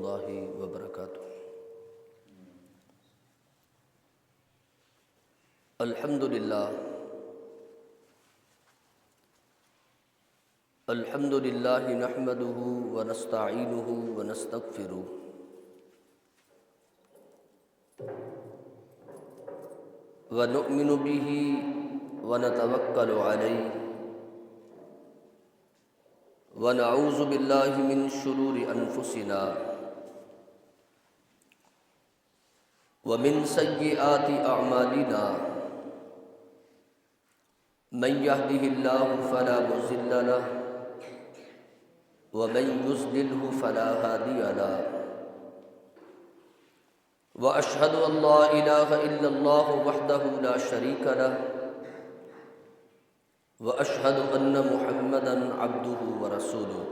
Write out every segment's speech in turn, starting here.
اللہ وبرکاتہ۔ الحمد للہ نحمده ونستعینه ونستغفره ونؤمن به ونتوکل علیہ ونعوذ باللہ من شرور انفسنا ومن سیئات اعمالنا من يهده الله فلا مضل له ومن يضلل فلا هادي له واشهد ان لا اله الا الله وحده لا شريك له واشهد ان محمدا عبده ورسوله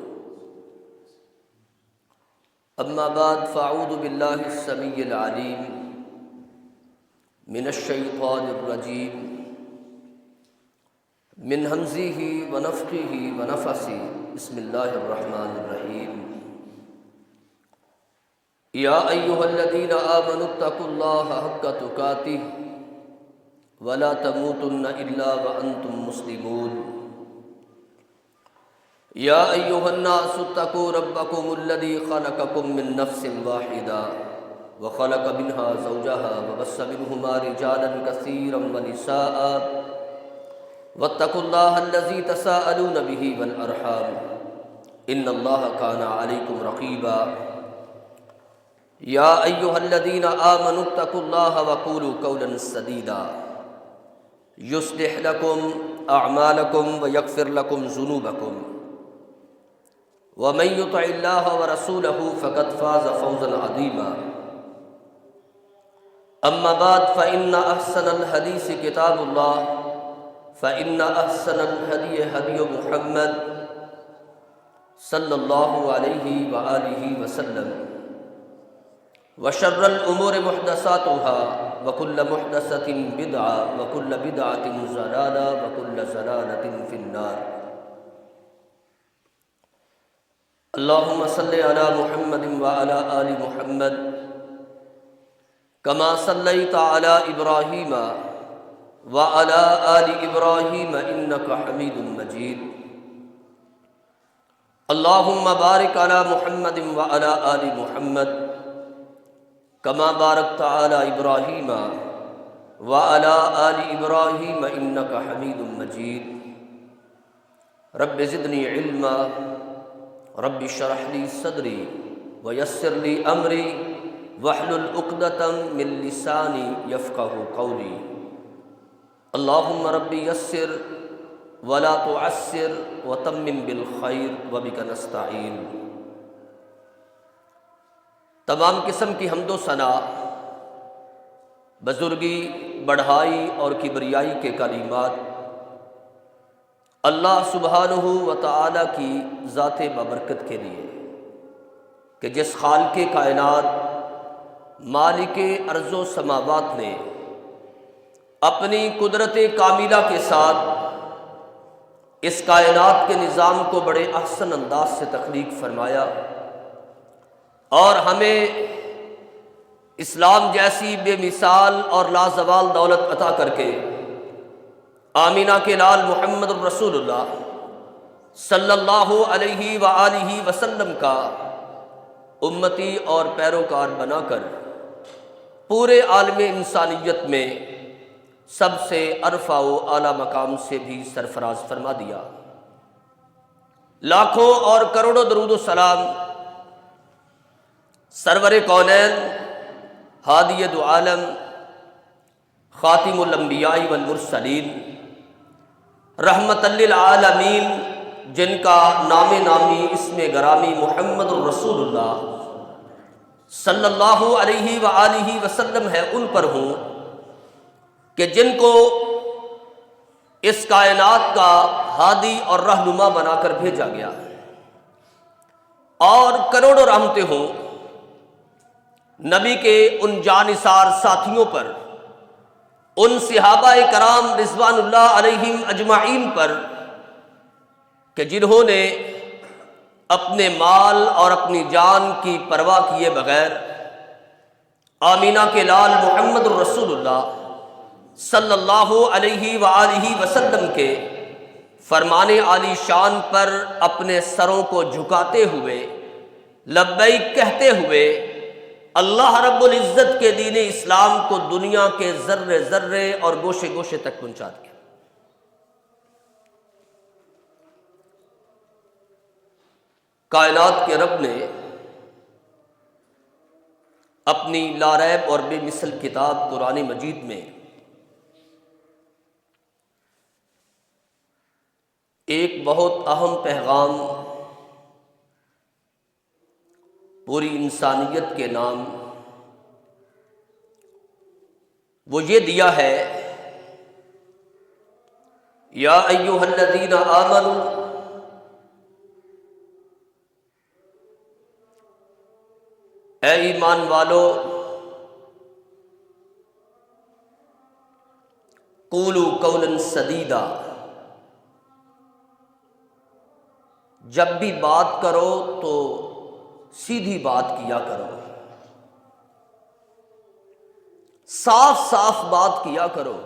اما بعد فاعوذ بالله السميع العليم من الشيطان الرجيم من همزه ونفخه ونفثه بسم الله الرحمن الرحيم يا أيها الذين آمنوا اتقوا الله حق تقاته ولا تموتن إلا وأنتم مسلمون يا أيها الناس اتقوا ربكم الذي خلقكم من نفس واحدة وخلق منها زوجها وبث منهما رجالا كثيرا ونساء واتقوا الله الذي تساءلون به والأرحام إن الله كان عليكم رقيبا يا أيها الذين آمنوا اتقوا الله وقولوا قولا سديدا يصلح لكم أعمالكم ويغفر لكم ذنوبكم ومن يطع الله ورسوله فقد فاز فوزا عظيما أما بعد فإن أحسن الحديث كتاب الله فإن أحسن الهدي هدي محمد صلى الله عليه وآله وسلم وشر الأمور محدثاتها وكل محدثة بدعة وكل بدعة ضلالة وكل ضلالة في النار اللهم صل على محمد وعلى آل محمد كما صليت على إبراهيم وعلى آل إبراهيم إنك حميد مجيد اللهم بارك على محمد وعلى آل محمد كما باركت على إبراهيم وعلى آل إبراهيم إنك حميد مجيد رب زدني علما رب اشرح لي صدري ويسر لي أمري واحلل عقدة من لساني يفقهوا قولي اللهم ربي يسر ولا تعسر وتمم بالخير وبك نستعين۔ تمام قسم کی حمد و ثنا بزرگی بڑھائی اور کبریائی کے کلمات اللہ سبحانہ و تعالی کی ذات بابرکت کے لیے کہ جس خالق کائنات مالک ارض و سماوات نے اپنی قدرت کاملہ کے ساتھ اس کائنات کے نظام کو بڑے احسن انداز سے تخلیق فرمایا اور ہمیں اسلام جیسی بے مثال اور لازوال دولت عطا کر کے آمینہ کے لال محمد الرسول اللہ صلی اللہ علیہ وآلہ وسلم کا امتی اور پیروکار بنا کر پورے عالم انسانیت میں سب سے عرفہ و اعلیٰ مقام سے بھی سرفراز فرما دیا۔ لاکھوں اور کروڑوں درود و سلام سرور کونین ہادی دو عالم خاتم الانبیاء والمرسلین رحمت للعالمین جن کا نام نامی اسم گرامی محمد الرسول اللہ صلی اللہ علیہ وآلہ وسلم ہے، ان پر ہوں کہ جن کو اس کائنات کا ہادی اور رہنما بنا کر بھیجا گیا، اور کروڑوں رحمتیں ہوں نبی کے ان جانثار ساتھیوں پر، ان صحابہ کرام رضوان اللہ علیہم اجمعین پر کہ جنہوں نے اپنے مال اور اپنی جان کی پرواہ کیے بغیر آمینہ کے لال محمد الرسول اللہ صلی اللہ علیہ وآلہ وسلم کے فرمان عالی شان پر اپنے سروں کو جھکاتے ہوئے لبیک کہتے ہوئے اللہ رب العزت کے دین اسلام کو دنیا کے ذرے ذرے اور گوشے گوشے تک پہنچا دیا۔ کائنات کے رب نے اپنی لا ریب اور بے مثل کتاب قرآن مجید میں ایک بہت اہم پیغام پوری انسانیت کے نام وہ یہ دیا ہے، یا ایھا الذین آمنوا اے ایمان والو، قولوا قولا سدیدا، جب بھی بات کرو تو سیدھی بات کیا کرو، صاف صاف بات کیا کرو،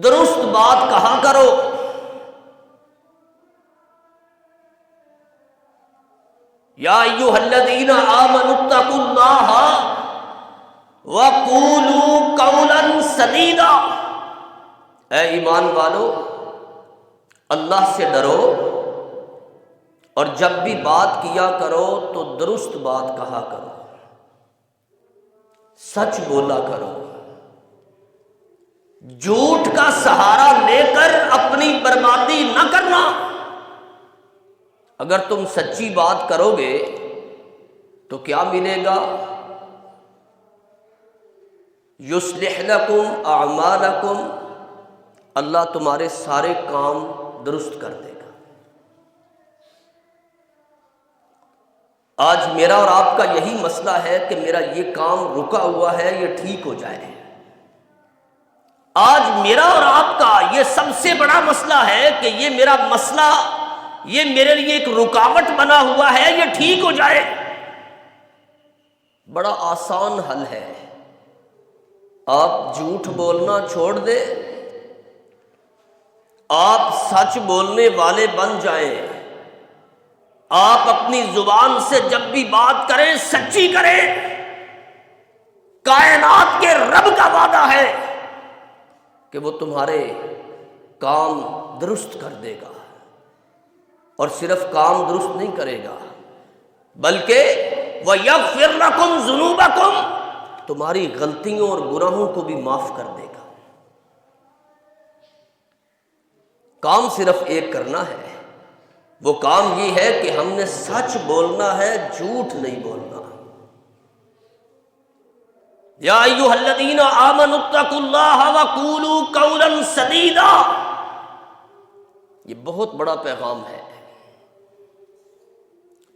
درست بات کہا کرو۔ یا ایھا الذین آمنوا اتقوا اللہ وقولوا قولا سدیدا، اے ایمان والو اللہ سے ڈرو اور جب بھی بات کیا کرو تو درست بات کہا کرو، سچ بولا کرو، جھوٹ کا سہارا لے کر اپنی بربادی نہ کرنا۔ اگر تم سچی بات کرو گے تو کیا ملے گا؟ یصلح لکم اعمالکم، اللہ تمہارے سارے کام درست کر دے گا۔ آج میرا اور آپ کا یہی مسئلہ ہے کہ میرا یہ کام رکا ہوا ہے، یہ ٹھیک ہو جائے۔ آج میرا اور آپ کا یہ سب سے بڑا مسئلہ ہے کہ یہ میرا مسئلہ، یہ میرے لیے ایک رکاوٹ بنا ہوا ہے، یہ ٹھیک ہو جائے۔ بڑا آسان حل ہے، آپ جھوٹ بولنا چھوڑ دیں، آپ سچ بولنے والے بن جائیں، آپ اپنی زبان سے جب بھی بات کریں سچی کریں۔ کائنات کے رب کا وعدہ ہے کہ وہ تمہارے کام درست کر دے گا، اور صرف کام درست نہیں کرے گا بلکہ وَيَغْفِرْ لَكُمْ ذُنُوبَكُمْ، تمہاری غلطیوں اور گناہوں کو بھی معاف کر دے گا۔ کام صرف ایک کرنا ہے، وہ کام یہ ہے کہ ہم نے سچ بولنا ہے، جھوٹ نہیں بولنا۔ یا ایھا الذین آمنوا اتقوا اللہ وقولوا قولا سدیدا، یہ بہت بڑا پیغام ہے۔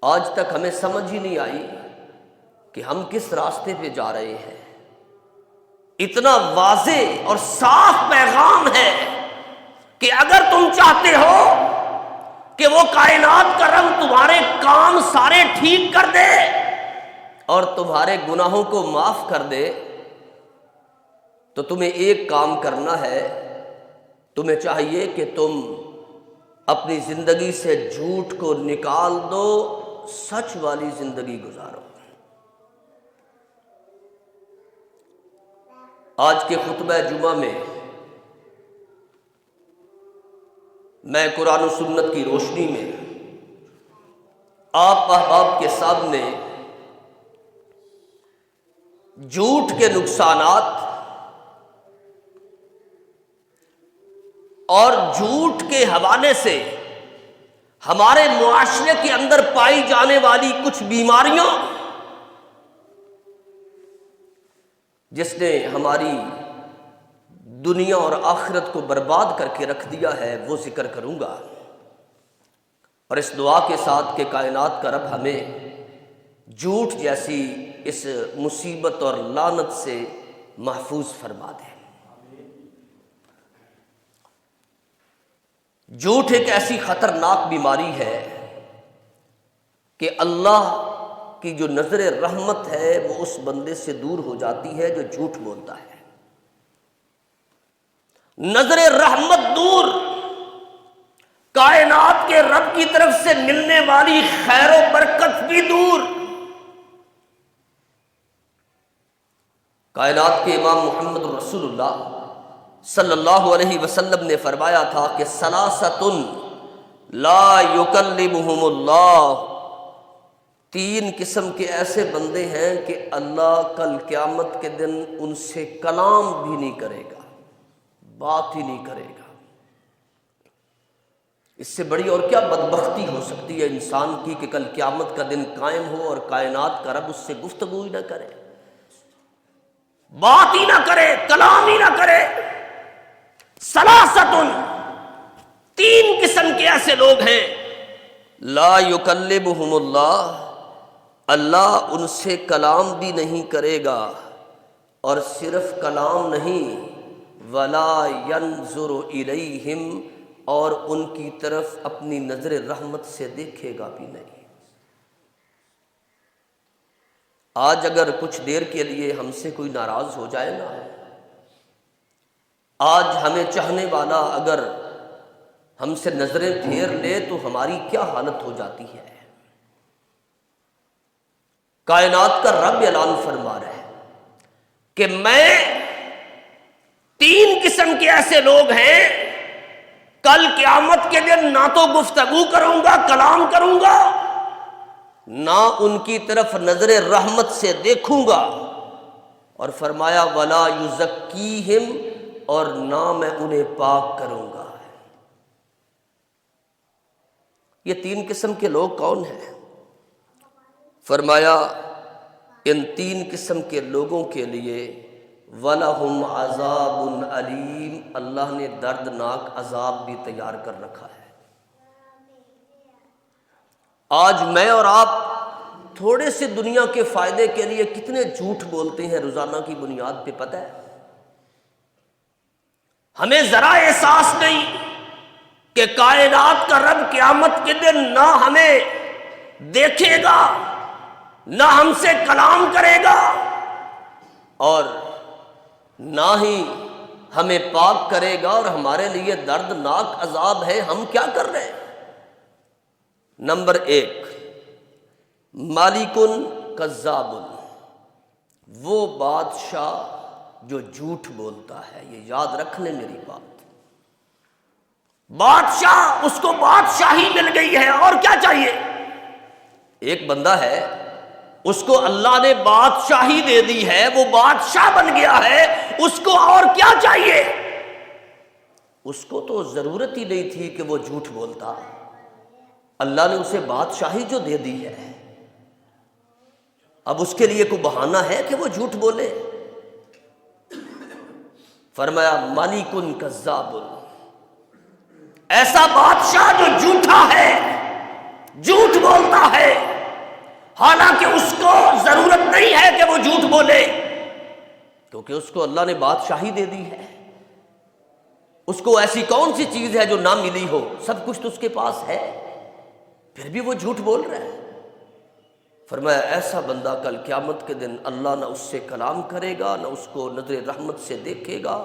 آج تک ہمیں سمجھ ہی نہیں آئی کہ ہم کس راستے پہ جا رہے ہیں۔ اتنا واضح اور صاف پیغام ہے کہ اگر تم چاہتے ہو کہ وہ کائنات کا رب تمہارے کام سارے ٹھیک کر دے اور تمہارے گناہوں کو معاف کر دے، تو تمہیں ایک کام کرنا ہے، تمہیں چاہیے کہ تم اپنی زندگی سے جھوٹ کو نکال دو، سچ والی زندگی گزارو۔ آج کے خطبہ جمعہ میں میں قرآن و سنت کی روشنی میں آپ احباب کے سامنے جھوٹ کے نقصانات اور جھوٹ کے حوالے سے ہمارے معاشرے کے اندر پائی جانے والی کچھ بیماریوں جس نے ہماری دنیا اور آخرت کو برباد کر کے رکھ دیا ہے وہ ذکر کروں گا، اور اس دعا کے ساتھ کہ کائنات کا رب ہمیں جھوٹ جیسی اس مصیبت اور لعنت سے محفوظ فرما دے۔ جھوٹ ایک ایسی خطرناک بیماری ہے کہ اللہ کی جو نظر رحمت ہے وہ اس بندے سے دور ہو جاتی ہے جو جھوٹ بولتا ہے۔ نظر رحمت دور، کائنات کے رب کی طرف سے ملنے والی خیر و برکت بھی دور۔ کائنات کے امام محمد رسول اللہ صلی اللہ علیہ وسلم نے فرمایا تھا کہ ثلاثۃ لا یکلمہم اللہ، تین قسم کے ایسے بندے ہیں کہ اللہ کل قیامت کے دن ان سے کلام بھی نہیں کرے گا، بات ہی نہیں کرے گا۔ اس سے بڑی اور کیا بدبختی ہو سکتی ہے انسان کی کہ کل قیامت کا دن قائم ہو اور کائنات کا رب اس سے گفتگو ہی نہ کرے، بات ہی نہ کرے، کلام ہی نہ کرے۔ ثلاثۃ، تین قسم کے ایسے لوگ ہیں لا یکلمہم اللہ، اللہ ان سے کلام بھی نہیں کرے گا، اور صرف کلام نہیں، ولا ینظر الیہم، اور ان کی طرف اپنی نظر رحمت سے دیکھے گا بھی نہیں۔ آج اگر کچھ دیر کے لیے ہم سے کوئی ناراض ہو جائے نا، آج ہمیں چاہنے والا اگر ہم سے نظریں پھیر لے تو ہماری کیا حالت ہو جاتی ہے۔ کائنات کا رب اعلان فرما رہا ہے کہ میں تین قسم کے ایسے لوگ ہیں کل قیامت کے دن نہ تو گفتگو کروں گا، کلام کروں گا، نہ ان کی طرف نظر رحمت سے دیکھوں گا، اور فرمایا ولا یزکیہم، اور نہ میں انہیں پاک کروں گا۔ یہ تین قسم کے لوگ کون ہیں؟ فرمایا ان تین قسم کے لوگوں کے لیے وَلَهُمْ عَذَابٌ عَلِيمٌ، اللہ نے دردناک عذاب بھی تیار کر رکھا ہے۔ آج میں اور آپ تھوڑے سے دنیا کے فائدے کے لیے کتنے جھوٹ بولتے ہیں روزانہ کی بنیاد پہ، پتہ ہے؟ ہمیں ذرا احساس نہیں کہ کائنات کا رب قیامت کے دن نہ ہمیں دیکھے گا، نہ ہم سے کلام کرے گا، اور نہ ہی ہمیں پاک کرے گا، اور ہمارے لیے دردناک عذاب ہے۔ ہم کیا کر رہے ہیں؟ نمبر ایک، مالکن کذاب، وہ بادشاہ جو جھوٹ بولتا ہے۔ یہ یاد رکھ لیں میری بات، بادشاہ، اس کو بادشاہی مل گئی ہے، اور کیا چاہیے؟ ایک بندہ ہے، اس کو اللہ نے بادشاہی دے دی ہے، وہ بادشاہ بن گیا ہے، اس کو اور کیا چاہیے؟ اس کو تو ضرورت ہی نہیں تھی کہ وہ جھوٹ بولتا، اللہ نے اسے بادشاہی جو دے دی ہے، اب اس کے لیے کوئی بہانہ ہے کہ وہ جھوٹ بولے؟ فرمایا مالکن کذاب، ایسا بادشاہ جو جھوٹا ہے، جھوٹ بولتا ہے، حالانکہ اس کو ضرورت نہیں ہے کہ وہ جھوٹ بولے، کیونکہ اس کو اللہ نے بادشاہی دے دی ہے۔ اس کو ایسی کون سی چیز ہے جو نہ ملی ہو؟ سب کچھ تو اس کے پاس ہے، پھر بھی وہ جھوٹ بول رہا ہے۔ فرمایا ایسا بندہ کل قیامت کے دن اللہ نہ اس سے کلام کرے گا، نہ اس کو نظر رحمت سے دیکھے گا،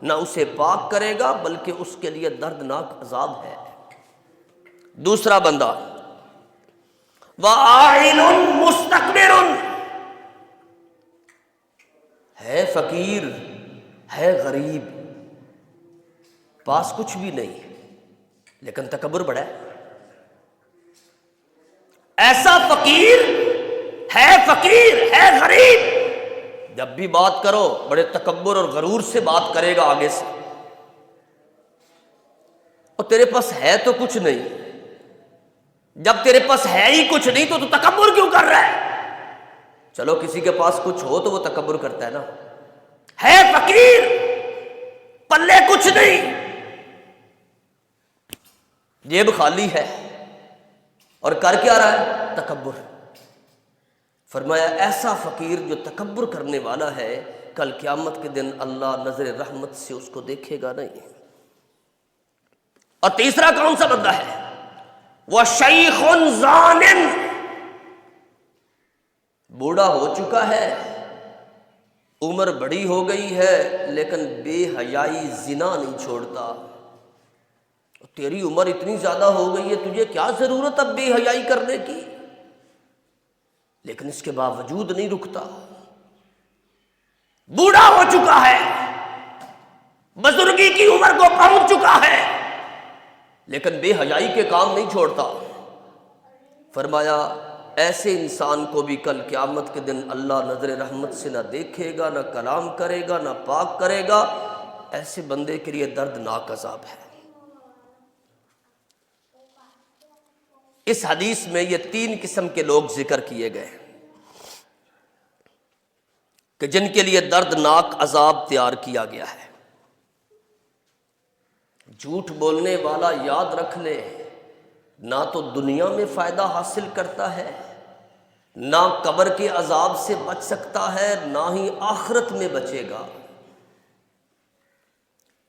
نہ اسے پاک کرے گا، بلکہ اس کے لیے دردناک عذاب ہے۔ دوسرا بندہ وَعَائِلٌ مُسْتَكْبِرٌ، ہے فقیر، ہے غریب، پاس کچھ بھی نہیں، لیکن تکبر بڑا ہے۔ ایسا فقیر ہے غریب، جب بھی بات کرو بڑے تکبر اور غرور سے بات کرے گا آگے سے، اور تیرے پاس ہے تو کچھ نہیں۔ جب تیرے پاس ہے ہی کچھ نہیں تو تکبر کیوں کر رہا ہے؟ چلو کسی کے پاس کچھ ہو تو وہ تکبر کرتا ہے نا۔ ہے فقیر، پلے کچھ نہیں، جیب خالی ہے، اور کر کیا رہا ہے؟ تکبر۔ فرمایا ایسا فقیر جو تکبر کرنے والا ہے، کل قیامت کے دن اللہ نظر رحمت سے اس کو دیکھے گا نہیں۔ اور تیسرا کون سا بندہ ہے؟ وہ شیخ زان، بوڑھا ہو چکا ہے، عمر بڑی ہو گئی ہے، لیکن بے حیائی زنا نہیں چھوڑتا۔ تیری عمر اتنی زیادہ ہو گئی ہے، تجھے کیا ضرورت اب بے حیائی کرنے کی؟ لیکن اس کے باوجود نہیں رکتا۔ بوڑھا ہو چکا ہے، بزرگی کی عمر کو پہنچ چکا ہے، لیکن بے حیائی کے کام نہیں چھوڑتا۔ فرمایا ایسے انسان کو بھی کل قیامت کے دن اللہ نظر رحمت سے نہ دیکھے گا، نہ کلام کرے گا، نہ پاک کرے گا۔ ایسے بندے کے لیے دردناک عذاب ہے۔ اس حدیث میں یہ 3 قسم کے لوگ ذکر کیے گئے کہ جن کے لیے دردناک عذاب تیار کیا گیا ہے۔ جھوٹ بولنے والا یاد رکھ لے، نہ تو دنیا میں فائدہ حاصل کرتا ہے، نہ قبر کے عذاب سے بچ سکتا ہے، نہ ہی آخرت میں بچے گا۔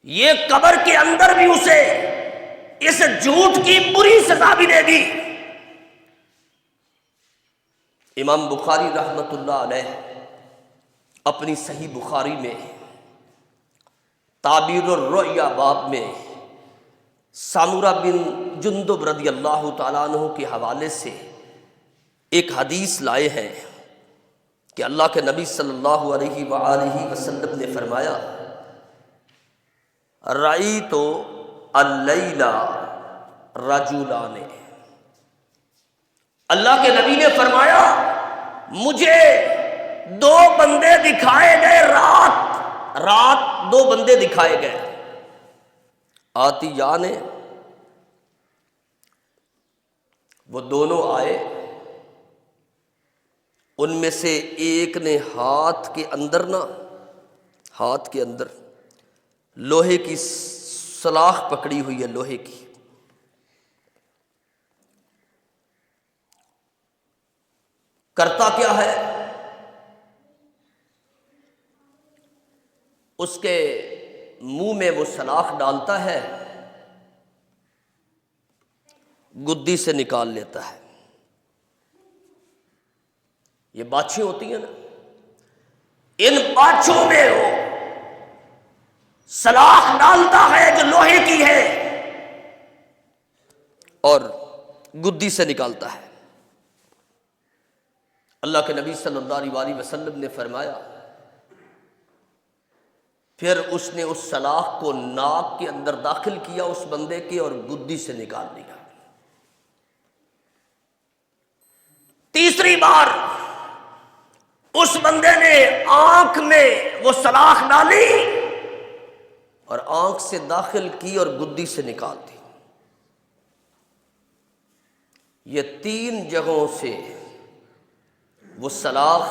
یہ قبر کے اندر بھی اسے اس جھوٹ کی بری سزا بھی دے گی۔ امام بخاری رحمت اللہ علیہ اپنی صحیح بخاری میں تعبیر الرؤیا باب میں سامورہ بن جندب رضی اللہ تعالیٰ عنہ کے حوالے سے ایک حدیث لائے ہیں کہ اللہ کے نبی صلی اللہ علیہ وآلہ وسلم نے فرمایا رأیت اللیل رجلان، اللہ کے نبی نے فرمایا مجھے 2 بندے دکھائے گئے، رات 2 بندے دکھائے گئے۔ آتیان، وہ دونوں آئے، ان میں سے ایک نے ہاتھ کے اندر لوہے کی سلاخ پکڑی ہوئی ہے، لوہے کی۔ کرتا کیا ہے؟ اس کے منہ میں وہ سلاخ ڈالتا ہے، گدی سے نکال لیتا ہے۔ یہ باچھیں ہوتی ہیں نا، ان باچھوں میں وہ سلاخ ڈالتا ہے جو لوہے کی ہے اور گدی سے نکالتا ہے۔ اللہ کے نبی صلی اللہ علیہ وسلم نے فرمایا پھر اس نے اس سلاخ کو ناک کے اندر داخل کیا اس بندے کے اور گدی سے نکال لیا۔ تیسری بار اس بندے نے آنکھ میں وہ سلاخ ڈالی اور آنکھ سے داخل کی اور گدی سے نکال دی۔ یہ 3 جگہوں سے وہ سلاخ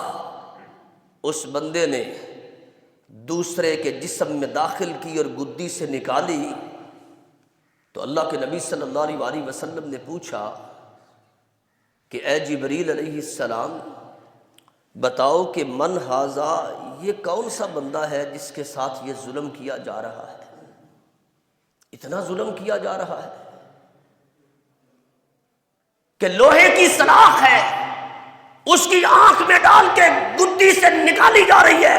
اس بندے نے دوسرے کے جسم میں داخل کی اور گدی سے نکالی تو اللہ کے نبی صلی اللہ علیہ وسلم نے پوچھا کہ اے جبریل علیہ السلام بتاؤ کہ من ھذا، یہ کون سا بندہ ہے جس کے ساتھ یہ ظلم کیا جا رہا ہے، اتنا ظلم کیا جا رہا ہے کہ لوہے کی سلاخ ہے اس کی آنکھ میں ڈال کے گدی سے نکالی جا رہی ہے۔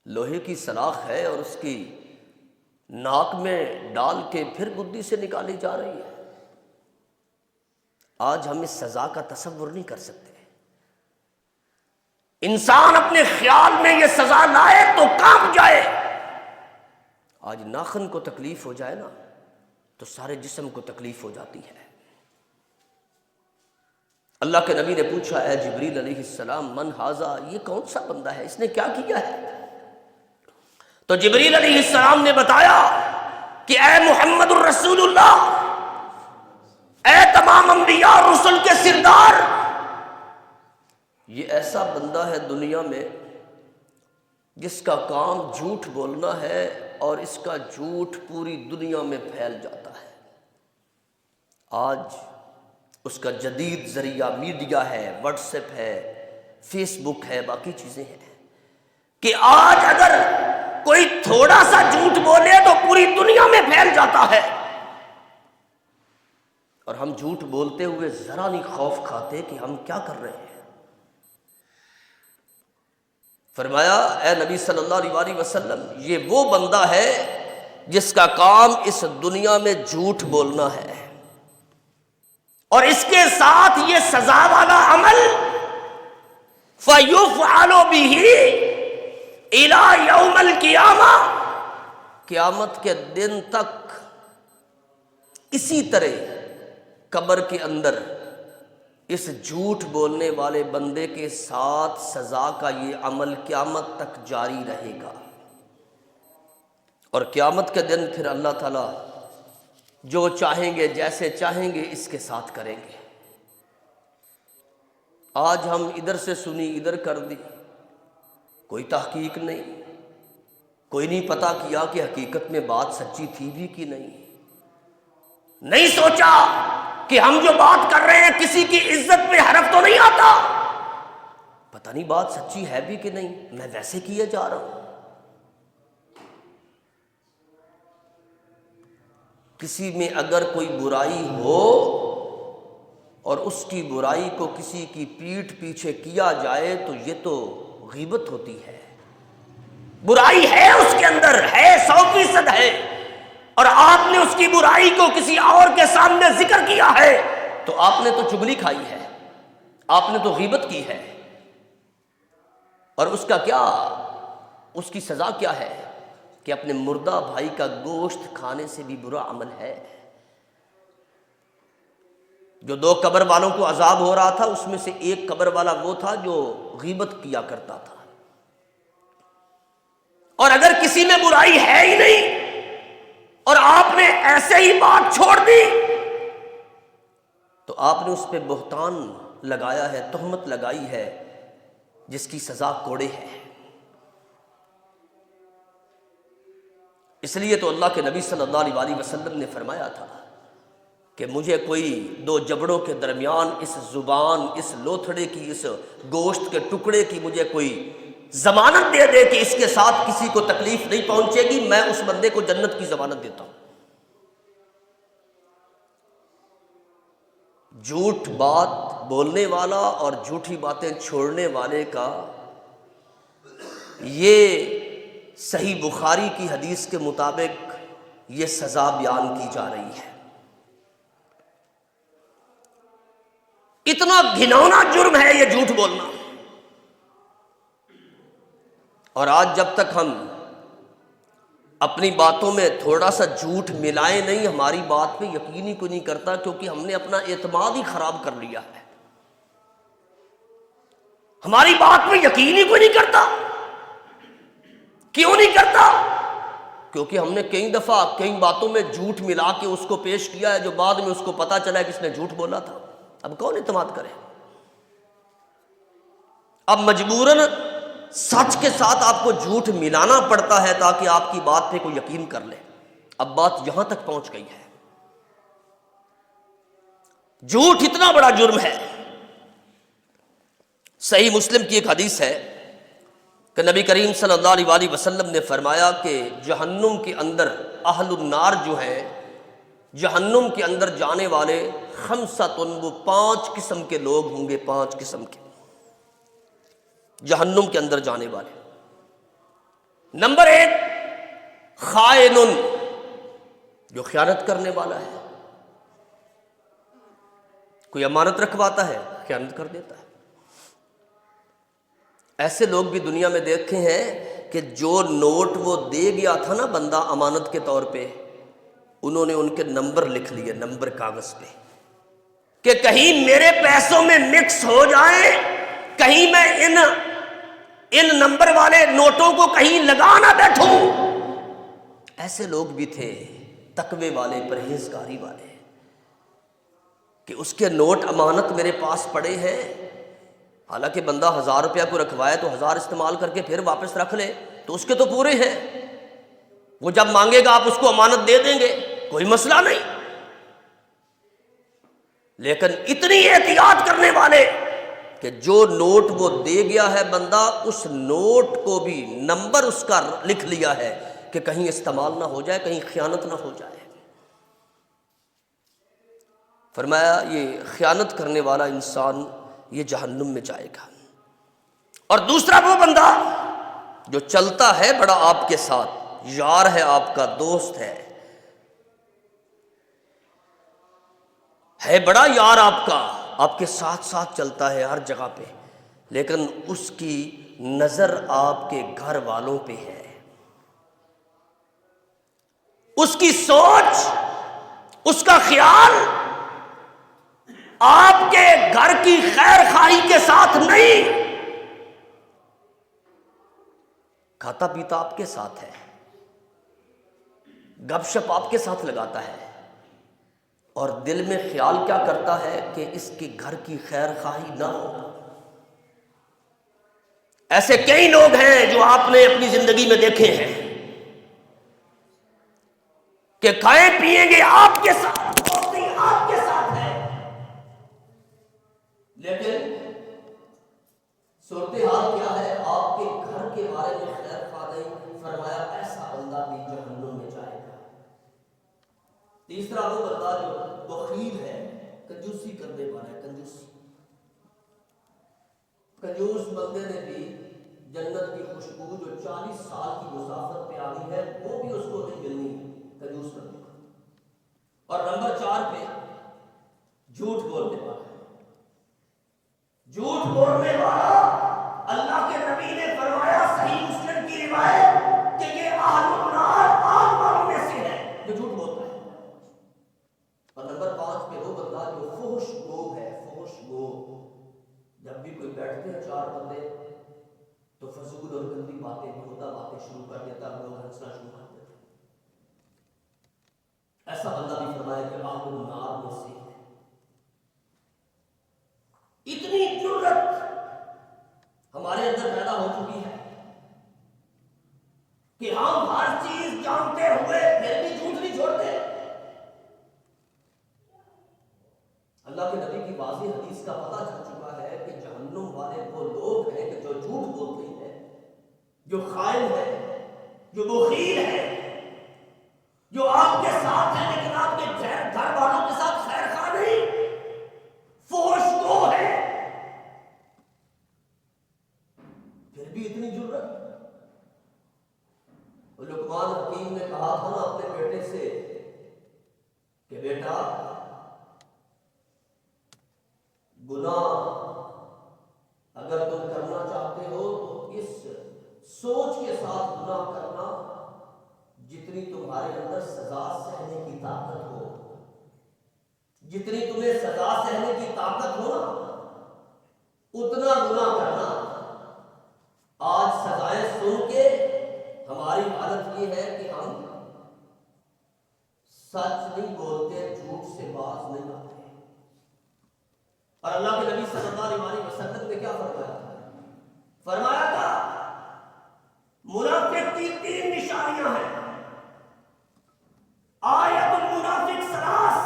لوہے کی سلاخ ہے اور اس کی ناک میں ڈال کے پھر گدی سے نکالی جا رہی ہے۔ آج ہم اس سزا کا تصور نہیں کر سکتے۔ انسان اپنے خیال میں یہ سزا لائے تو کانپ جائے۔ آج ناخن کو تکلیف ہو جائے نا تو سارے جسم کو تکلیف ہو جاتی ہے۔ اللہ کے نبی نے پوچھا اے جبریل علیہ السلام من ھذا، یہ کون سا بندہ ہے، اس نے کیا کیا ہے؟ تو جبریل علیہ السلام نے بتایا کہ اے محمد الرسول اللہ، اے تمام انبیاء اور رسل کے سردار، یہ ایسا بندہ ہے دنیا میں جس کا کام جھوٹ بولنا ہے اور اس کا جھوٹ پوری دنیا میں پھیل جاتا ہے۔ آج اس کا جدید ذریعہ میڈیا ہے، واٹس ایپ ہے، فیس بک ہے، باقی چیزیں ہیں کہ آج اگر کوئی تھوڑا سا جھوٹ بولے تو پوری دنیا میں پھیل جاتا ہے۔ اور ہم جھوٹ بولتے ہوئے ذرا نہیں خوف کھاتے کہ ہم کیا کر رہے ہیں۔ فرمایا اے نبی صلی اللہ علیہ وسلم، یہ وہ بندہ ہے جس کا کام اس دنیا میں جھوٹ بولنا ہے، اور اس کے ساتھ یہ سزا والا عمل فَيُفْعَلُ بِهِ إِلَى يَوْمِ الْقِيَامَةِ، قیامت کے دن تک اسی طرح قبر کے اندر اس جھوٹ بولنے والے بندے کے ساتھ سزا کا یہ عمل قیامت تک جاری رہے گا، اور قیامت کے دن پھر اللہ تعالیٰ جو چاہیں گے جیسے چاہیں گے اس کے ساتھ کریں گے۔ آج ہم ادھر سے سنی ادھر کر دی، کوئی تحقیق نہیں، کوئی نہیں پتہ کیا کہ حقیقت میں بات سچی تھی بھی کہ نہیں سوچا کہ ہم جو بات کر رہے ہیں کسی کی عزت پہ حرف تو نہیں آتا، پتہ نہیں بات سچی ہے بھی کہ نہیں، میں ویسے کیے جا رہا ہوں۔ کسی میں اگر کوئی برائی ہو اور اس کی برائی کو کسی کی پیٹھ پیچھے کیا جائے تو یہ تو غیبت ہوتی ہے۔ برائی ہے اس کے اندر، ہے 100% ہے، اور آپ نے اس کی برائی کو کسی اور کے سامنے ذکر کیا ہے تو آپ نے تو چغلی کھائی ہے، آپ نے تو غیبت کی ہے، اور اس کا کیا، اس کی سزا کیا ہے کہ اپنے مردہ بھائی کا گوشت کھانے سے بھی برا عمل ہے۔ جو 2 قبر والوں کو عذاب ہو رہا تھا اس میں سے ایک قبر والا وہ تھا جو غیبت کیا کرتا تھا، اور اگر کسی میں برائی ہے ہی نہیں اور آپ نے ایسے ہی بات چھوڑ دی تو آپ نے اس پہ بہتان لگایا ہے، تہمت لگائی ہے، جس کی سزا کوڑے ہے۔ اس لیے تو اللہ کے نبی صلی اللہ علیہ وسلم نے فرمایا تھا کہ مجھے کوئی 2 جبڑوں کے درمیان اس زبان، اس لوتھڑے کی، اس گوشت کے ٹکڑے کی مجھے کوئی ضمانت دے دے کہ اس کے ساتھ کسی کو تکلیف نہیں پہنچے گی، میں اس بندے کو جنت کی ضمانت دیتا ہوں۔ جھوٹ بات بولنے والا اور جھوٹی باتیں چھوڑنے والے کا یہ صحیح بخاری کی حدیث کے مطابق یہ سزا بیان کی جا رہی ہے۔ اتنا گھنونا جرم ہے یہ جھوٹ بولنا، اور آج جب تک ہم اپنی باتوں میں تھوڑا سا جھوٹ ملائیں نہیں، ہماری بات پہ یقین ہی کوئی نہیں کرتا، کیونکہ ہم نے اپنا اعتماد ہی خراب کر لیا ہے۔ ہماری بات پہ یقین ہی کوئی نہیں کرتا۔ کیوں نہیں کرتا؟ کیونکہ ہم نے کئی دفعہ کئی باتوں میں جھوٹ ملا کے اس کو پیش کیا ہے، جو بعد میں اس کو پتا چلا ہے کہ اس نے جھوٹ بولا تھا۔ اب کون اعتماد کرے؟ اب مجبوراً سچ کے ساتھ آپ کو جھوٹ ملانا پڑتا ہے تاکہ آپ کی بات پہ کوئی یقین کر لے۔ اب بات یہاں تک پہنچ گئی ہے، جھوٹ اتنا بڑا جرم ہے۔ صحیح مسلم کی ایک حدیث ہے کہ نبی کریم صلی اللہ علیہ وسلم نے فرمایا کہ جہنم کے اندر اہل النار جو ہے، جہنم کے اندر جانے والے 5 وہ 5 قسم کے لوگ ہوں گے، 5 قسم کے جہنم کے اندر جانے والے۔ نمبر 1 خائن، جو خیانت کرنے والا ہے، کوئی امانت رکھواتا ہے خیانت کر دیتا ہے۔ ایسے لوگ بھی دنیا میں دیکھے ہیں کہ جو نوٹ وہ دے گیا تھا نا بندہ امانت کے طور پہ، انہوں نے ان کے نمبر لکھ لیے، نمبر کاغذ پہ، کہ کہیں میرے پیسوں میں مکس ہو جائیں، کہیں میں ان نمبر والے نوٹوں کو کہیں لگا نہ بیٹھوں۔ ایسے لوگ بھی تھے تقوی والے، پرہیزگاری والے، کہ اس کے نوٹ امانت میرے پاس پڑے ہیں، حالانکہ بندہ 1000 روپیہ کو رکھوائے تو 1000 استعمال کر کے پھر واپس رکھ لے تو اس کے تو پورے ہیں، وہ جب مانگے گا آپ اس کو امانت دے دیں گے، کوئی مسئلہ نہیں۔ لیکن اتنی احتیاط کرنے والے کہ جو نوٹ وہ دے گیا ہے بندہ، اس نوٹ کو بھی نمبر اس کا لکھ لیا ہے کہ کہیں استعمال نہ ہو جائے، کہیں خیانت نہ ہو جائے۔ فرمایا یہ خیانت کرنے والا انسان یہ جہنم میں جائے گا۔ اور دوسرا وہ بندہ جو چلتا ہے بڑا آپ کے ساتھ، یار ہے آپ کا، دوست ہے بڑا یار آپ کا، آپ کے ساتھ ساتھ چلتا ہے ہر جگہ پہ، لیکن اس کی نظر آپ کے گھر والوں پہ ہے، اس کی سوچ، اس کا خیال آپ کے گھر کی خیر خواہی کے ساتھ نہیں، کھاتا پیتا آپ کے ساتھ ہے، گپ شپ آپ کے ساتھ لگاتا ہے، اور دل میں خیال کیا کرتا ہے کہ اس کے گھر کی خیر خواہی نہ ہو۔ ایسے کئی لوگ ہیں جو آپ نے اپنی زندگی میں دیکھے ہیں کہ کھائیں پیئیں گے آپ کے ساتھ، دوستی آپ کے ساتھ ہے، لیکن صورتحال کیا ہے؟ آپ کے گھر کے بارے میں خیر خواہ نہیں۔ فرمایا ایسا بندہ بھی جہنم میں جائے گا۔ تیسرا وہ بندہ جو بخیل ہے، کنجوسی کرنے والا ہے، کنجوس بندے نے بھی جنت کی خوشبو جو 40 سال کی مسافت پہ آنی ہے وہ بھی اس کو نہیں ملنی، کنجوس بندے کو۔ اور نمبر 4 پہ جھوٹ بولنے والا ہے۔ جھوٹ بولنے والا، اللہ کے نبی نے فرمایا صحیح مسلم کی روایت کہ یہ اہل النار، آگ والوں میں سے ہے جو جھوٹ بولتا ہے۔ اور نمبر 5 پہ وہ بندہ جو فحش گو ہے، فحش گو، جب بھی کوئی بیٹھتے ہیں 4 بندے تو فضول اور گندی باتیں، بہتا باتیں شروع کر دیتا ہے، لوگ ہنسنا شروع کر دیتے ہیں۔ ایسا بندہ بھی فرمایا کہ اہل النار میں سے ہے۔ اتنی جرت ہمارے اندر پیدا ہو چکی ہے کہ ہم ہر چیز جانتے ہوئے پھر بھی جھوٹ نہیں چھوڑتے۔ اللہ کے نبی کی واضح حدیث کا پتہ چل چکا ہے کہ جہنم والے وہ لوگ ہیں کہ جو جھوٹ بولتے ہیں، جو خائن ہے، جو بخیل ہے، جو آپ کے ساتھ ہے لیکن آپ کے گھر والوں کے ساتھ خیر خواہ نہیں، فحش گو ہے، پھر بھی اتنی جرت۔ لقمان حکیم نے کہا تھا نا اپنے بیٹے سے کہ بیٹا گناہ اگر تم کرنا چاہتے ہو تو اس سوچ کے ساتھ گناہ کرنا جتنی تمہارے اندر سزا سہنے کی طاقت ہو، جتنی تمہیں سزا سہنے کی طاقت ہو نا اتنا گناہ کرنا۔ آج سزائیں سن کے ہماری حالت یہ ہے کہ ہم سچ نہیں بولتے، جھوٹ سے باز نہیں آتے۔ اور اللہ کے نبی صلی اللہ علیہ وسلم نے کیا فرمایا تھا؟ فرمایا تھا منافق کی 3 نشانیاں ہیں۔ آیت المنافق ثلاث،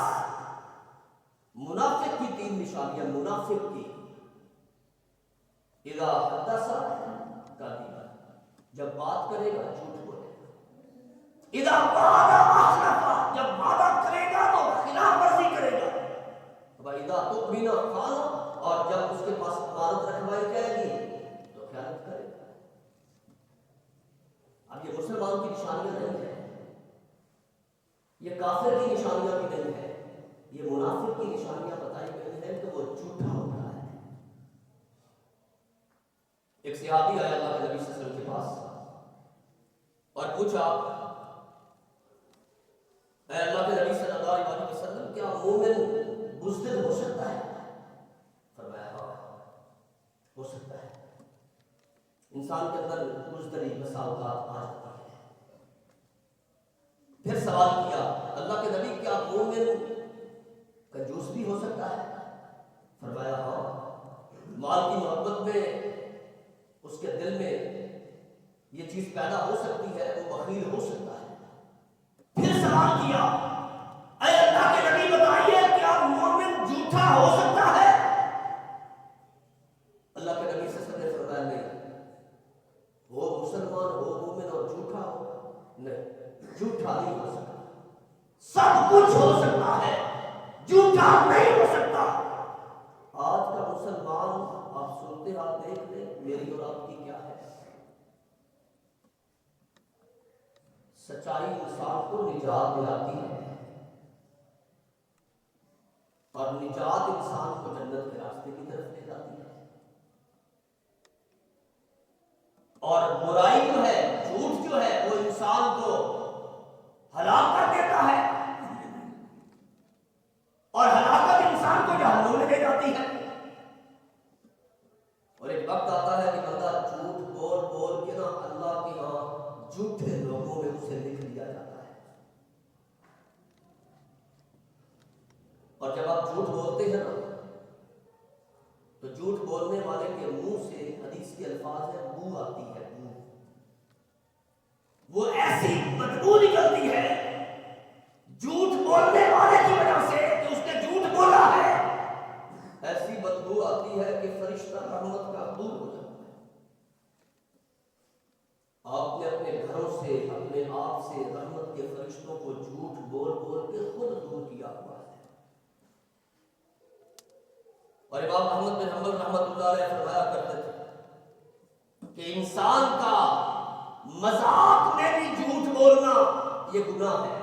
منافق کی 3 نشانیاں، منافق کی اذا حدث کذب، جب بات کرے گا جھوٹ بولے گا، اذا وعد اخلف، جب وعدہ کرے گا تو خلاف ورزی کرے گا، وَإِذَا تُؤْمِنَ خَانَ، اور جب اس کے پاس امانت رکھوائی جائے گی تو خیانت کرے گا۔ اب یہ مسلمان کی نشانیاں نہیں ہیں، یہ کافر کی نشانیاں بھی نہیں ہیں، یہ منافق کی نشانیاں بتائی گئی ہیں کہ وہ جھوٹا ہوتا ہے۔ ایک صحابی آیا اللہ کے نبی صلی اللہ علیہ وسلم کے پاس اور پوچھا اے اللہ کے نبی صلی اللہ علیہ وسلم کیا مومن بزدل ہو سکتا ہے؟ فرمایا ہاں ہو سکتا ہے، انسان کے اندر بزدلی بسا اوقات آ جاتا ہے۔ پھر سوال کیا اللہ کے نبی کیا مومن کنجوس بھی ہو سکتا ہے؟ فرمایا ہاں، مال کی محبت میں اس کے دل میں یہ چیز پیدا ہو سکتی ہے، وہ بخیل ہو سکتا ہے۔ پھر سوال کیا اے اللہ کے نبی بتائیے کیا مومن جھوٹا ہو سکتا ہے؟ اللہ کے نبی صلی اللہ علیہ وسلم نے فرمایا نہیں، وہ مسلمان ہو، مومن اور جھوٹا ہو نہیں، جھوٹا نہیں ہو سکتا، سب کچھ ہو سکتا ہے، جھوٹا نہیں مسلمان آپ سنتے آپ دیکھ لیں میری اور آپ کی کیا ہے. سچائی انسان کو نجات دلاتی ہے اور نجات انسان کو جنت کے راستے کی طرف لے جاتی ہے. اور برائی جو ہے، جھوٹ جو ہے، وہ انسان کو ہلاک کر دیتا ہے اور ہلاکت انسان کو جہنم میں لے جاتی ہے. اور ایک وقت آتا ہے کہ بندہ جھوٹ بول بول کے نا اللہ کے ہاں جھوٹے لوگوں میں اسے لکھ دیا جاتا ہے. اور جب آپ جھوٹ بولتے ہیں نا تو جھوٹ بولنے والے کے منہ سے حدیث کے الفاظ ہے بو آتی ہے. وہ ایسی بدبو نکلتی ہے جھوٹ بولنے والے کی وجہ سے کہ اس نے جھوٹ بولا ہے. ایسی بدبو آتی ہے کہ فرشتہ رحمت کا دور ہو جاتا ہے. آپ نے اپنے گھروں سے، اپنے آپ سے رحمت کے فرشتوں کو جھوٹ بول بول کے خود دور کیا ہوا ہے. اور امام احمد بن حنبل رحمۃ اللہ علیہ فرمایا کرتے تھے کہ انسان کا مذاق میں بھی جھوٹ بولنا یہ گناہ ہے.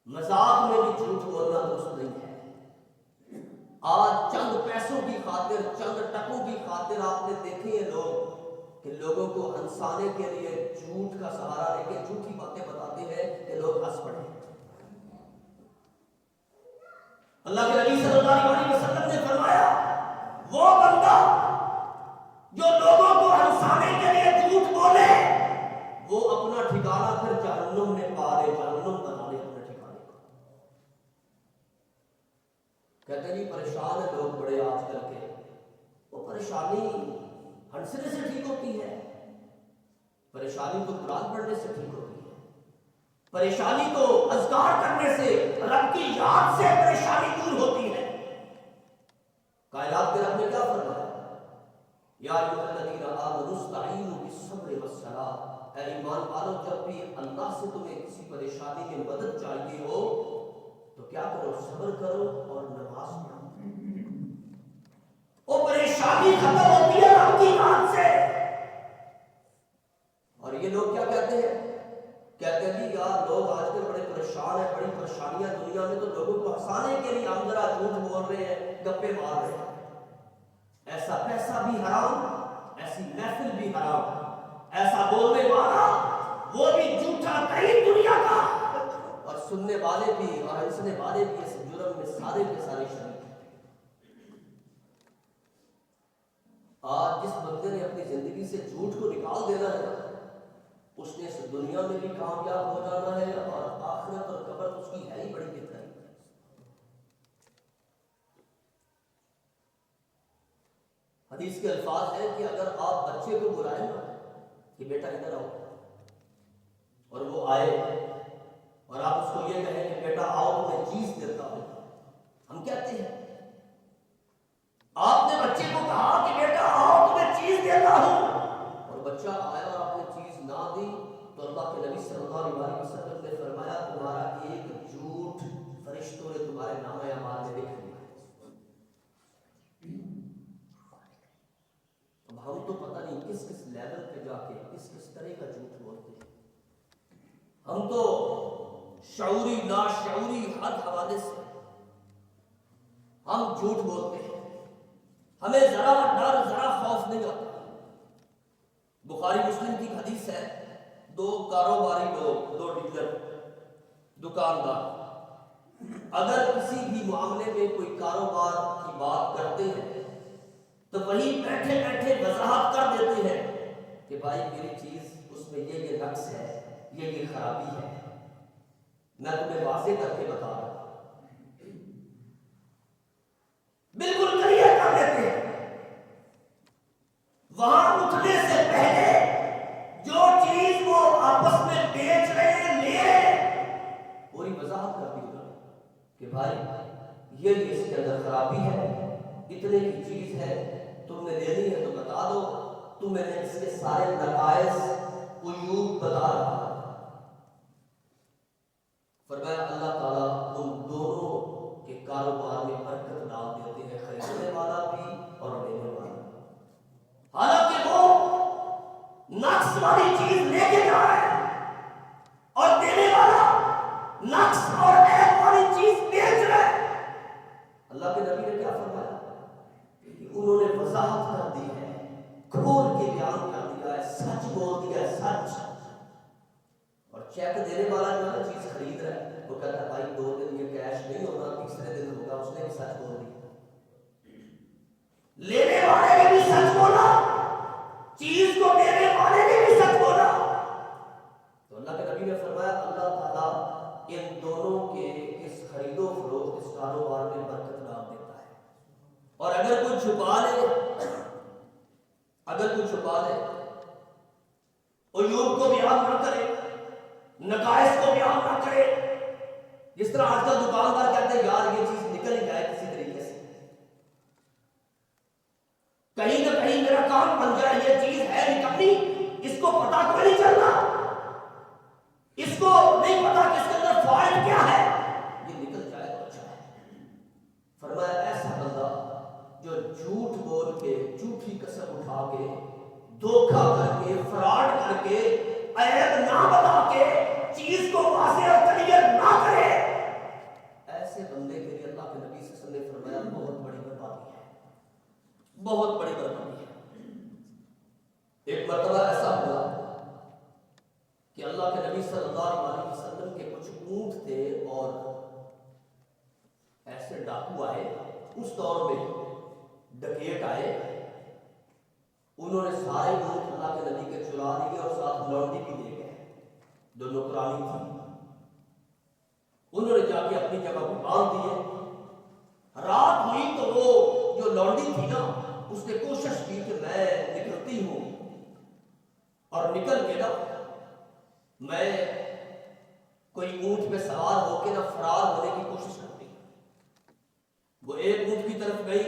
مذاق میں بھی جھوٹ بولنا درست نہیں ہے. آج چند پیسوں کی خاطر، چند ٹکوں کی خاطر آپ نے دیکھے ہیں لوگ کہ لوگوں کو ہنسانے کے لیے جھوٹ کا سہارا لے کے جھوٹی باتیں بتاتے ہیں کہ لوگ ہنس پڑے. اللہ کے نبی صلی اللہ علیہ وسلم نے فرمایا وہ بندہ جو لوگوں کو ہنسانے کے لیے جھوٹ بولے وہ اپنا ٹھکانہ پھر جہنم میں پا لے، جہنم بنا لے اپنے ٹھکانے کو. کہتے ہیں جی پریشان ہے لوگ بڑے آج کل کے. وہ پریشانی ہنسنے سے ٹھیک ہوتی ہے؟ پریشانی تو قرآن پڑھنے سے ٹھیک ہوتی ہے. پریشانی تو اذکار کرنے سے، رب کی یاد سے پریشانی دور ہوتی ہے. کائنات کے رب نے کیا فرمایا؟ یا ایھا الذین آمنوا استعینوا بالصبر والصلاۃ. اے ایمان والو جب بھی اللہ سے تمہیں کسی پریشانی میں مدد چاہیے ہو تو کیا کرو؟ صبر کرو اور نماز پڑھو. وہ پریشانی ختم ہوتی ہے رب کی یاد سے. اور یہ لوگ کیا کہتے ہیں؟ کہتے ہیں جی یار لوگ آج کل بڑے پریشان ہیں، بڑی پریشانیاں دنیا میں، تو لوگوں کو ہنسانے کے لیے ہم ذرا جھوٹ بول رہے ہیں، گپے مار رہے ہیں. ایسا پیسہ بھی حرام، ایسی محفل بھی حرام، ایسا بولنے والا وہ بھی جھوٹا ترین دنیا کا، اور سننے والے بھی اور ہنسنے والے بھی اس جرم میں سارے کے سارے شریک ہیں. آج جس بندے نے اپنی زندگی سے جھوٹ کو نکال دینا ہے اس نے اس دنیا میں بھی کامیاب ہو جانا ہے اور آخرت اور قبر اس کی ہے ہی بڑی بہترین. حدیث کے الفاظ ہیں کہ اگر آپ بچے کو بلائیں نا کہ بیٹا ادھر آؤ اور وہ آئے اور آپ اس کو یہ کہیں کہ بیٹا آؤ تمہیں چیز دیتا ہوں، ہم کہتے ہیں آپ نے بچے کو کہا کہ بیٹا آؤ تمہیں چیز دیتا ہوں اور بچہ آیا اور آپ نے چیز نہ دی تو اللہ کے نبی صلی اللہ علیہ وسلم نے فرمایا تمہارا ایک جھوٹ فرشتوں نے تمہارے نامہ اعمال میں لکھ دیا. اب ہم تو پتہ نہیں کس کس لیول پہ جا کے کس کس طرح کا جھوٹ بولتے ہیں. ہم تو شعوری ناشعوری ہر حوالے سے ہم جھوٹ بولتے ہیں. ہمیں ذرا ڈر ذرا خوف نہیں آتا. بخاری مسلم کی حدیث ہے، دو کاروباری لوگ، دو ڈیلر، دکاندار اگر کسی بھی معاملے میں کوئی کاروبار کی بات کرتے ہیں تو وہیں بیٹھے بیٹھے وضاحت کر دیتے ہیں کہ بھائی میری چیز اس میں یہ نقص ہے، یہ خرابی ہے، میں تمہیں واضح کر کے بتا رہا ہوں. بالکل کلیئر کر دیتے ہیں. وہاں اٹھنے سے پہلے جو چیز وہ آپس میں بیچ رہے ہیں، لے رہے ہیں، پوری وضاحت کر دی انہوں نے کہ بھائی یہ اس کے اندر خرابی ہے، اتنے کی چیز ہے، تم نے لینی ہے تو بتا دو، تمہیں نے اس کے سارے نقائص عیوب بتا رہا ہے. فرمایا اللہ تعالیٰ ان دونوں کے کاروبار میں برکت ڈال دیتے ہیں، خیر نبی نے کیا فرمایا کہ انہوں نے وضاحت کر دی ہے، کھول کے بیان کر دیا ہے، سچ بول دیا ہے، سچ. اور چیک دینے والا جو ہے چیز خرید رہا ہے، وہ کہتا ہے بھائی 2 دن یہ کیش نہیں ہوگا، تیسرے دن ہوگا. اس نے بھی سچ بول دیا. لینے والے نے بھی سچ بولا، چیز کو دینے والے نے بھی سچ بولا. تو اللہ کے نبی نے فرمایا اللہ تعالیٰ ان دونوں کے اس خرید و فروخت، اس کاروبار میں برکت ڈال دیتا ہے. اور اگر کوئی چھپا لے عیوب کو بیان نہ کرے، نقائص کو بیان نہ کرے، جس طرح آج کل دکاندار کہتے ہیں یار یہ چیز نکل ہی جائے کسی طریقے سے، کہیں نہ کہیں میرا کام بن جائے، یہ چیز ہے نکلنی، اس کو پتا کیوں نہیں چل رہا، اس کو نہیں پتا کہ اس کے اندر فالٹ کیا ہے، یہ نکل جائے تو اچھا ہے. فرمایا ایسا بندہ جو جھوٹ بول کے، جھوٹی قسم اٹھا کے، دھوکہ کر کے، فراڈ کر کے، عیب نہ بتا کے، چیز کو واضح اور کلیئر نہ کرے، ایسے بندے کے لیے اللہ کے نبی صلی اللہ علیہ وسلم نے فرمایا بہت بڑی بربادی ہے، بہت بڑی بربادی ہے. ایک مرتبہ ایسا ہوا کہ اللہ کے نبی صلی اللہ علیہ وسلم کے کچھ اونٹ تھے اور ایسے ڈاکو آئے، اس دور میں ڈکیت آئے، انہوں نے سارے اونٹ اللہ کے نبی کے چرا لیے اور ساتھ لونڈی بھی لے گئے جو نوکرانی تھی. انہوں نے جا کے اپنی جگہ کو باندھ دیے. رات ہوئی تو وہ جو لونڈی تھی نا اس نے کوشش کی کہ میں نکلتی ہوں اور نکل کے نا میں کوئی اونٹ پہ سوار ہو کے نا فرار ہونے کی کوشش کرتی. وہ ایک اونٹ کی طرف گئی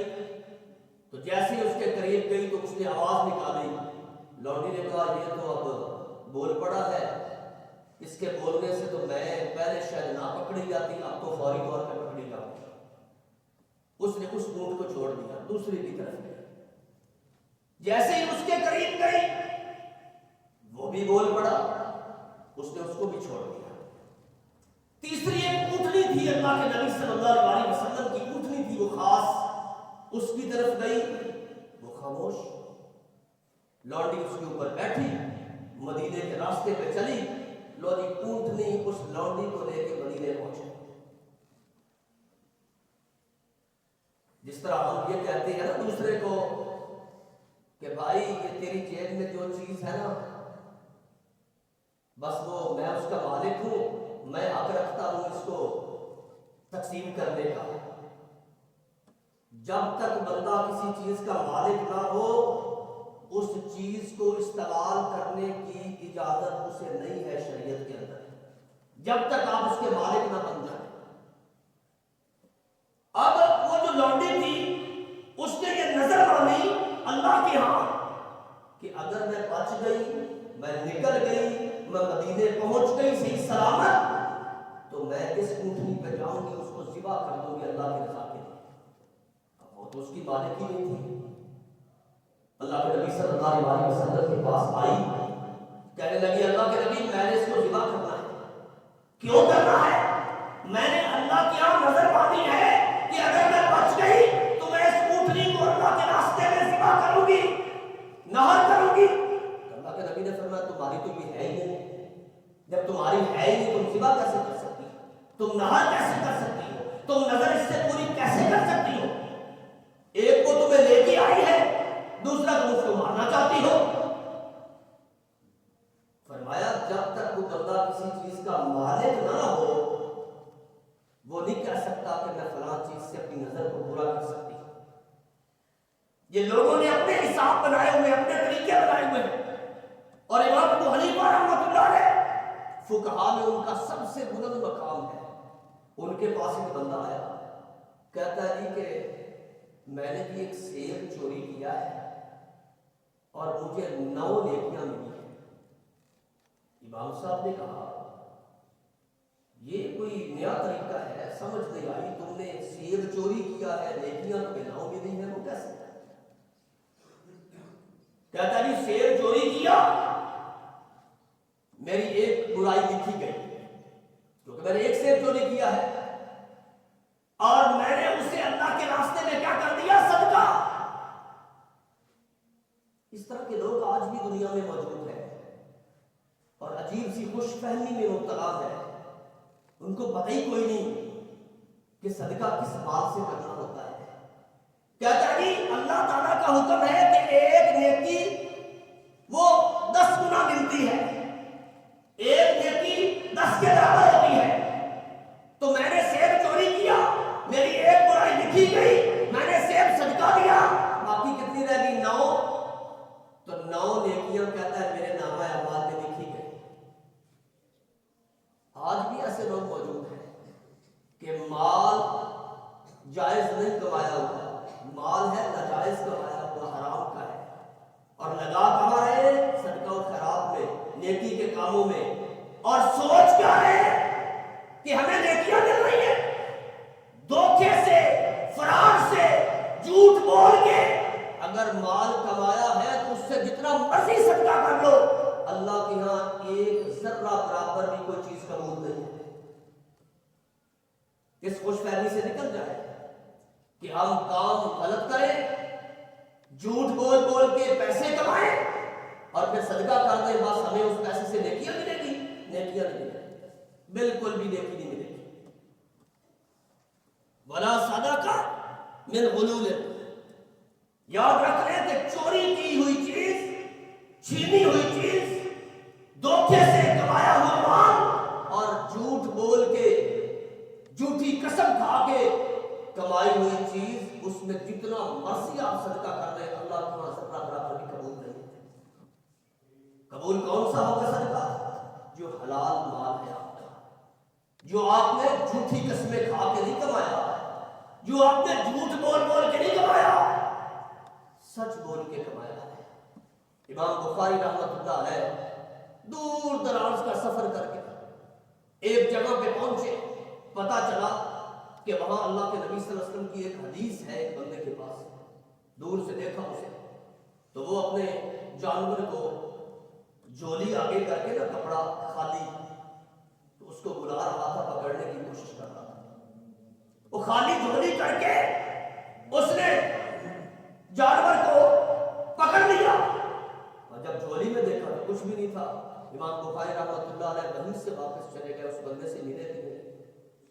تو جیسے اس کے قریب گئی تو اس نے آواز نکالی. لونڈی نے کہا یہ تو اب بول پڑا ہے، اس کے بولنے سے تو میں پہلے شاید نہ پکڑی جاتی، اب تو فوری طور پہ پکڑی جاؤں. اس نے اس اونٹ کو چھوڑ دیا، دوسری کی طرف گئی. جیسے ہی اس کے قریب گئی وہ بھی بول پڑا، اس نے اس کو بھی چھوڑ دیا. تیسری ایک اونٹنی تھی اللہ کے نبی صلی اللہ علیہ وسلم کی اونٹنی تھی، وہ خاص، اس کی طرف گئی، وہ خاموش. لونڈی اس کے اوپر بیٹھی، مدینے کے راستے پہ چلی. لو جی اونٹنی اس لونڈی کو لے کے مدینے پہنچے. جس طرح ہم یہ کہتے ہیں نا دوسرے کو کہ بھائی یہ تیری جیب میں جو چیز ہے نا بس وہ میں اس کا مالک ہوں، میں حق رکھتا ہوں اس کو تقسیم کرنے کا. جب تک بندہ کسی چیز کا مالک نہ ہو اس چیز کو استعمال کرنے کی اجازت اسے نہیں ہے شریعت کے اندر، جب تک آپ اس کے مالک نہ بن جائیں. اب وہ جو لونڈی تھی اس نے یہ نظر مانی اللہ کے ہاں کہ اگر میں بچ گئی، میں نکل گئی، میں مدینے پہنچ گئی صحیح سلامت، تو میں اس اونٹنی پہ جاؤں گی، اس کو ذبح کر دوں گی اللہ کی رضا کے لیے. اب وہ تو اس کی مالک ہی نہیں تھی. اللہ کے نبی صلی اللہ علیہ وسلم کے پاس آئی، کہنے لگی اللہ کے نبی میں نے اس کو ذبح کرنا ہے. کیوں کرنا ہے؟ میں نے اللہ کی یہاں نظر مانی ہے کہ اگر میں بچ گئی تو میں اس اونٹنی کو اللہ کے راستے میں ذبح کروں گی، نہر کروں گی. اللہ کے نبی نے فرمایا تمہاری تو یہ ہے ہی نہیں، جب تمہاری ہے ہی نہیں تم ذبح کیسے کر سکتی ہو، تم نہر کیسے کر سکتی ہو، تم نظر اس سے پوری کیسے کر سکتی ہو؟ ایک کو تمہیں لے کے آئی ہے، دوسرا تم اس کو مارنا چاہتی ہو. فرمایا جب تک وہ بندہ کسی چیز کا مالک نہ ہو وہ نہیں کہہ سکتا کہ میں فلاں چیز سے اپنی نظر کو پورا کر سکتی. یہ لوگوں نے اپنے حساب بنائے ہوئے، اپنے طریقے بنائے ہوئے ہیں. اور امام ابو حنیفہ رحمۃ اللہ علیہ فقہاء میں ان کا سب سے بلند مقام ہے. ان کے پاس ایک بندہ آیا، کہتا ہے جی کہ میں نے بھی ایک سیب چوری کیا ہے اور مجھے 9 نیکیاں ملی ہیں. امام صاحب نے کہا یہ کوئی نیا طریقہ ہے، سمجھ نہیں آئی، تم نے سیب چوری کیا ہے نیکیاں تمہیں 9 ملی ہیں، وہ کیسے؟ کہتا ہے جی سیب چوری کیا، میری ایک برائی لکھی گئی کیونکہ میں نے ایک سیب چوری کیا ہے اور میں نے اسے اللہ کے راستے اس طرح کے لوگ آج بھی دنیا میں موجود ہیں اور عجیب سی خوش فہمی میں مبتلا ہے. ان کو پتہ ہی کوئی نہیں کہ صدقہ کس بات سے کرنا ہوتا ہے. کہتا ہے جی اللہ تعالیٰ کا حکم ہے کہ ایک نیکی وہ 10 گنا ملتی ہے, ایک نیکی 10 کے برابر ہوتی ہے. تو میں نے سیب چوری کیا, میری ایک برائی لکھی گئی, میں نے سیب صدقہ دیا, باقی کتنی رہ گئی؟ 9. تو 9 نیکیاں کہتا ہے میرے نامہ اعمال میں لکھی گئی. آج بھی ایسے لوگ موجود ہیں کہ مال جائز نہیں کمایا ہوا, مال ہے ناجائز کمایا ہوا, حرام کا ہے, اور لگا کہاں رہے؟ صدقہ و خیرات میں, نیکی کے کاموں میں, اور سوچ کیا ہے کہ ہمیں نیکیاں مل رہی ہیں. دھوکے سے, فراڈ سے, جھوٹ بول کے اگر مال کمایا ہے تو اس سے جتنا مرضی صدقہ کر لو, اللہ کے ہاں ایک ذرہ برابر بھی کوئی چیز قبول نہیں ہے. اس خوش فہمی سے نکل جائے کہ ہم کام غلط کریں, جھوٹ بول بول کے پیسے کمائیں اور پھر صدقہ کر دیں, بس ہمیں اس پیسے سے نیکیاں ملے گی. نیکیاں نہیں ملے گی, بالکل بھی نیکی نہیں ملے گی. ولا صدقہ من غلول, یاد رکھ لیں کہ چوری کی ہوئی چیز, چھینی ہوئی چیز, دھوکے سے کمایا ہوا مال اور جھوٹ بول کے, جھوٹی قسم کھا کے کمائی ہوئی چیز, اس میں جتنا مرضی آپ صدقہ کر دیں اللہ کے وہاں ذرہ برابر بھی قبول نہیں ہے. قبول کون سا ہوگا صدقہ؟ جو حلال مال ہے آپ کا, جو آپ نے جھوٹی قسمیں کھا کے نہیں کمایا, جو آپ نے جھوٹ بول بول کے نہیں کمایا, سچ بول کے کمایا ہے. امام بخاری رحمۃ اللہ علیہ دور دراز کا سفر کر کے ایک جگہ پہ پہنچے, پتا چلا کہ وہاں اللہ کے نبی صلی اللہ علیہ وسلم کی ایک حدیث ہے ایک بندے کے پاس. دور سے دیکھا اسے تو وہ اپنے جانور کو جھولی آگے کر کے نا, کپڑا خالی, تو اس کو بلا رہا تھا, پکڑنے کی کوشش کر رہا تھا. وہ خالی جھولی کر کے اس نے جانور کو پکڑ لیا, اور جب جھولی میں دیکھا تو کچھ بھی نہیں تھا. امام بخاری رحمۃ اللہ علیہ وہیں سے واپس چلے گئے, اس بندے سے ملے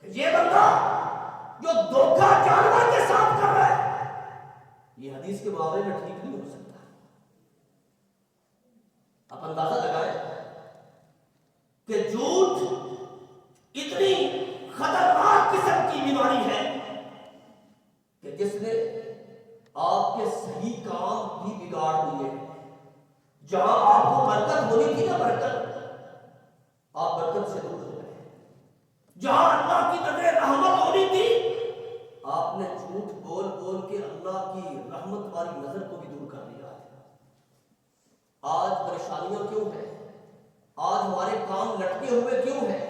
کہ یہ بندہ جو دھوکہ جانور کے ساتھ کر رہا ہے یہ حدیث کے معاملے میں ٹھیک نہیں ہو سکتا. آپ اندازہ لگائیں کہ جھوٹ اتنی خطرناک قسم کی بیماری ہے کہ جس نے آپ کے صحیح کام بھی بگاڑ دیے. جہاں آپ کو برکت ہونی تھی نا, برکت, آپ برکت سے دور ہو گئے. جہاں اللہ کی نظر رحمت ہونی تھی, آپ نے جھوٹ بول بول کے اللہ کی رحمت والی نظر کو بھی دور کر دیا. آج پریشانیاں کیوں ہیں؟ آج ہمارے کام لٹکے ہوئے کیوں ہیں؟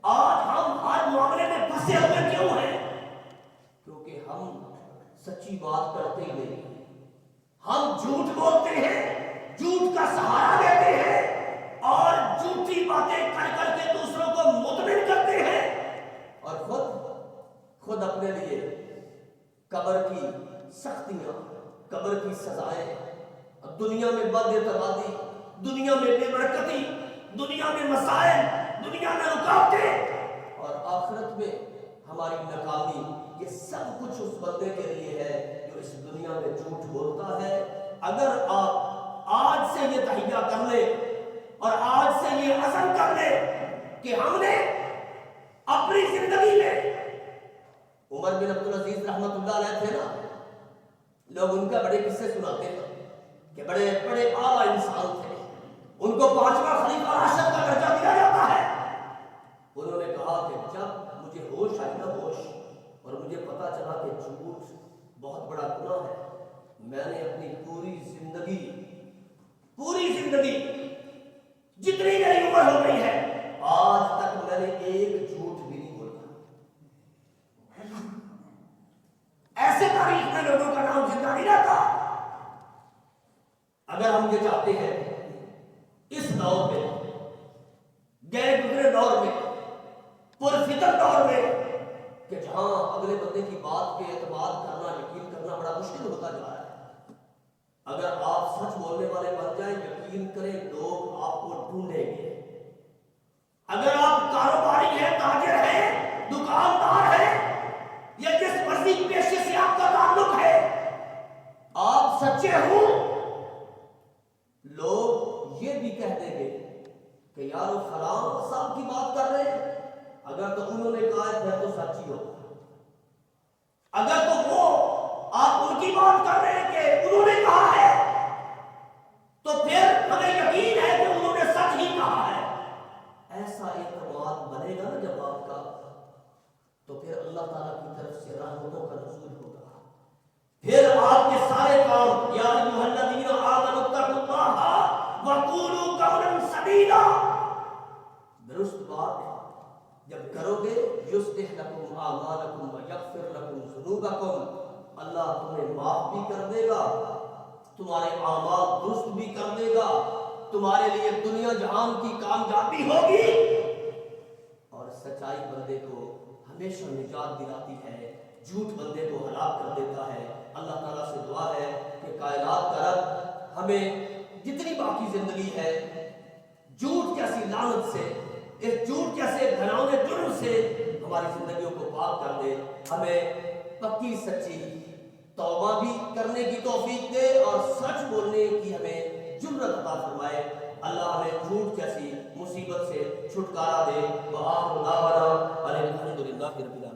آج ہم ہر معاملے میں پھنسے ہوئے کیوں ہیں؟ کیونکہ ہم سچی بات کرتے ہی نہیں, ہم جھوٹ بولتے ہیں, جھوٹ کا سہارا دیتے ہیں اور جھوٹی باتیں کر کر کے دوسروں کو مطمئن کرتے ہیں, اور خود اپنے لیے قبر کی سختیاں, قبر کی سزائیں, دنیا میں بد اعتمادی, دنیا میں بے برکتی, دنیا میں مسائل, دنیا میں رکاوٹیں, اور آخرت میں ہماری ناکامی, یہ سب کچھ اس بندے کے لیے ہے جو اس دنیا میں جھوٹ بولتا ہے. اگر آپ آج سے یہ تہیہ کر لیں اور آج سے یہ عزم کر لیں کہ ہم نے اپنی زندگی میں, عمر بن عبدالعزیز رحمۃ اللہ علیہ تھے نا, لوگ ان کا بڑے قصے سناتے ہیں کہ بڑے بڑے اعلیٰ انسان تھے, ان کو 5واں خلیفہ راشد کا درجہ دیا جاتا ہے. انہوں نے کہا کہ جب مجھے ہوش آئی نا, ہوش, اور مجھے پتا چلا کہ جھوٹ بہت بڑا گناہ ہے, میں نے اپنی پوری زندگی جتنی میری عمر ہو گئی ہے آج تک میں نے ایک جھوٹ بھی نہیں بولا. ایسے تاریخ میں لوگوں کا نام زندہ نہیں رہتا. اگر ہم یہ چاہتے ہیں اس دور میں, گئے گزرے دور میں, پرفتن دور میں, کہ جہاں اگلے بندے کی بات پہ اعتماد کرنا, یقین کرنا بڑا مشکل ہوتا جا رہا ہے, اگر آپ سچ بولنے والے بن جائیں، یقین کریں لوگ آپ کو ڈھونڈیں گے۔ اگر آپ کاروباری ہیں، تاجر ہیں، دکاندار ہیں، یا جس مرضی پیشے سے آپ کا تعلق ہے، آپ سچے ہوں، لوگ یہ بھی کہہ دیں گے کہ یار وہ فلاں صاحب کی بات کر رہے ہیں، اگر تو انہوں نے کہا ہے پھر تو سچ ہی ہوگا۔ اگر تو وہ آپ ان کی بات کر رہے ہیں کہ انہوں نے کہا ہے، تو پھر ہمیں یقین ہے کہ انہوں نے سچ ہی کہا ہے۔ ایسا اعتماد بنے گا نا جب آپ کا، تو پھر اللہ تعالیٰ کی طرف سے رحمتوں کا نزول ہوگا، پھر آپ کے سارے کام یا ایھا الذین آمنوا اتقوا اللہ وقولوا قولا سدیدا، درست بات جب کرو گے، یصلح لکم اعمالکم ویغفر لکم ذنوبکم، اللہ تمہیں معاف بھی کر دے گا، تمہارے اعمال درست بھی کر دے گا، تمہارے لیے دنیا جہان کی کامیابی ہوگی، اور سچائی بندے کو ہمیشہ نجات دلاتی ہے، جھوٹ بندے کو ہلاک کر دیتا ہے۔ اللہ تعالیٰ سے دعا ہے کہ کائنات کا رب ہمیں جتنی باقی زندگی ہے جھوٹ کیسی لعنت سے، اس جھوٹ کیسے گھناؤنے جرم سے ہماری زندگیوں کو پاک کر دے، ہمیں پکی سچی توبہ بھی کرنے کی توفیق دے اور سچ بولنے کی ہمیں جرأت عطا فرمائے۔ اللہ ہمیں جھوٹ جیسی مصیبت سے چھٹکارا دے۔ وآخر دعوانا ان الحمد للہ رب العالمین۔